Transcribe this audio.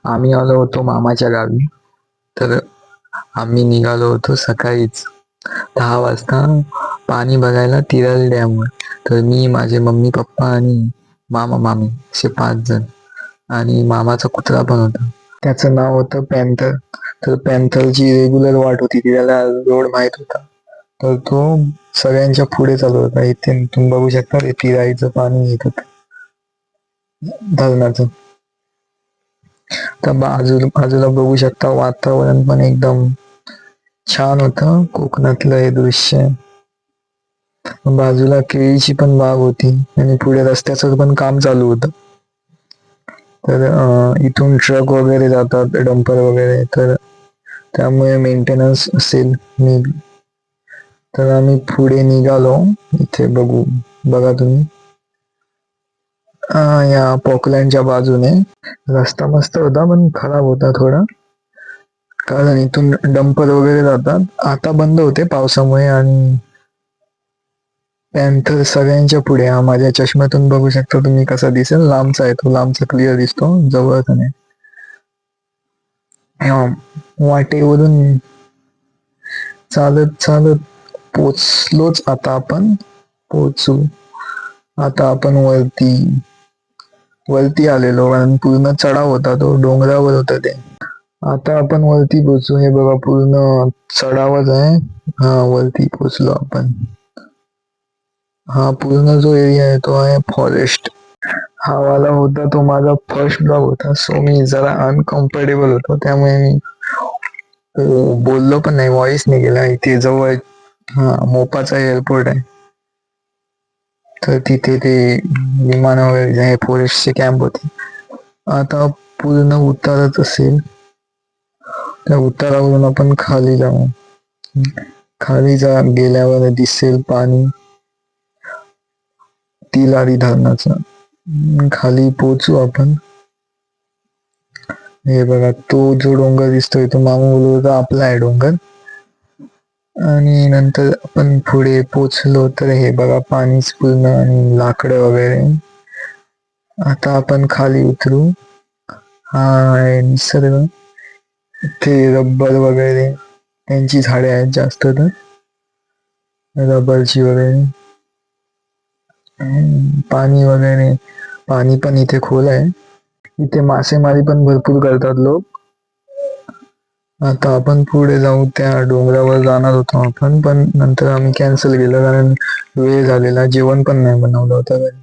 आम्ही आलो होतो मामाच्या गावी. तर आम्ही निघालो होतो सकाळीच 10 वाजता पाणी बघायला तिराली डॅमवर. तर मी, माझे मम्मी पप्पा आणि मामा मामी असे 5 जण. आणि मामाचा कुत्रा पण होता. त्याचं नाव होतं पॅन्थर. तर पॅन्थरची रेग्युलर वाट होती, त्याला रोड माहित होता. तर तो सगळ्यांच्या पुढे चालू होता. इथे तुम्ही बघू शकता, ते तिराईचं पाणी येत होतं धरणाचं. तर बाजूला बघू शकता, वातावरण पण एकदम छान होतं. कोकणातलं हे दृश्य. बाजूला केळीची पण बाग होती आणि पुढे रस्त्याचं पण काम चालू होतं. तर इथून ट्रक वगैरे जातात, डंपर वगैरे, तर त्यामुळे मेंटेनन्स असेल मे बी. तर आम्ही पुढे निघालो. इथे बघा तुम्ही, या पोकलँडच्या बाजूने रस्ता मस्त होता, पण खराब होता थोडा, कारण इथून डंपर वगैरे जातात. आता बंद होते पावसामुळे. आणि पॅन्थर सगळ्यांच्या पुढे. हा माझ्या चष्म्यातून बघू शकता तुम्ही कसा दिसेल. लांबचा आहे तो, लांबचा क्लिअर दिसतो, जवळचा नाही. वाटेवरून चालत चालत पोचलोच. आता आपण पोचू. आता आपण वरती आलेलो, कारण पूर्ण चढाव होता, तो डोंगरावर होता ते. आता आपण वरती पोचू. हे बघा, पूर्ण चढावच आहे. हा, वरती पोचलो आपण. हा पूर्ण जो एरिया आहे तो आहे फॉरेस्ट. हा वाला होता तो माझा फर्स्ट ब्लॉग होता, सो मी जरा अनकम्फर्टेबल होतो, त्यामुळे मी बोललो पण नाही, व्हॉइस नाही गेला. इथे जवळ मोपाचा एअरपोर्ट आहे, तर तिथे ते विमान वगैरे फॉरेस्टचे कॅम्प होते. आता पूर्ण उतारच असेल. त्या उतारावरून आपण खाली जाऊ. खाली गेल्यावर दिसेल पाणी, तिलारी धरणाचं. खाली पोचू आपण. हे बघा, तो जो डोंगर दिसतोय तो मामा बोलत होता आपला आहे डोंगर. आणि नंतर आपण पुढे पोचलो तर हे बघा, पाणीच पूर्ण आणि लाकडं वगैरे. आता आपण खाली उतरू. हा आहे निसर्ग. ते रबर वगैरे त्यांची झाडे आहेत जास्त, तर रबरची वगैरे. पाणी वगैरे, पाणी पण इथे खोल आहे. इथे मासेमारी पण भरपूर करतात लोक. आता आपण पुढे जाऊ. त्या डोंगरावर जाणार होतो आपण, पण नंतर आम्ही कॅन्सल केलं, कारण वेळ झालेला. जेवण पण नाही बनवलं होतं घरी.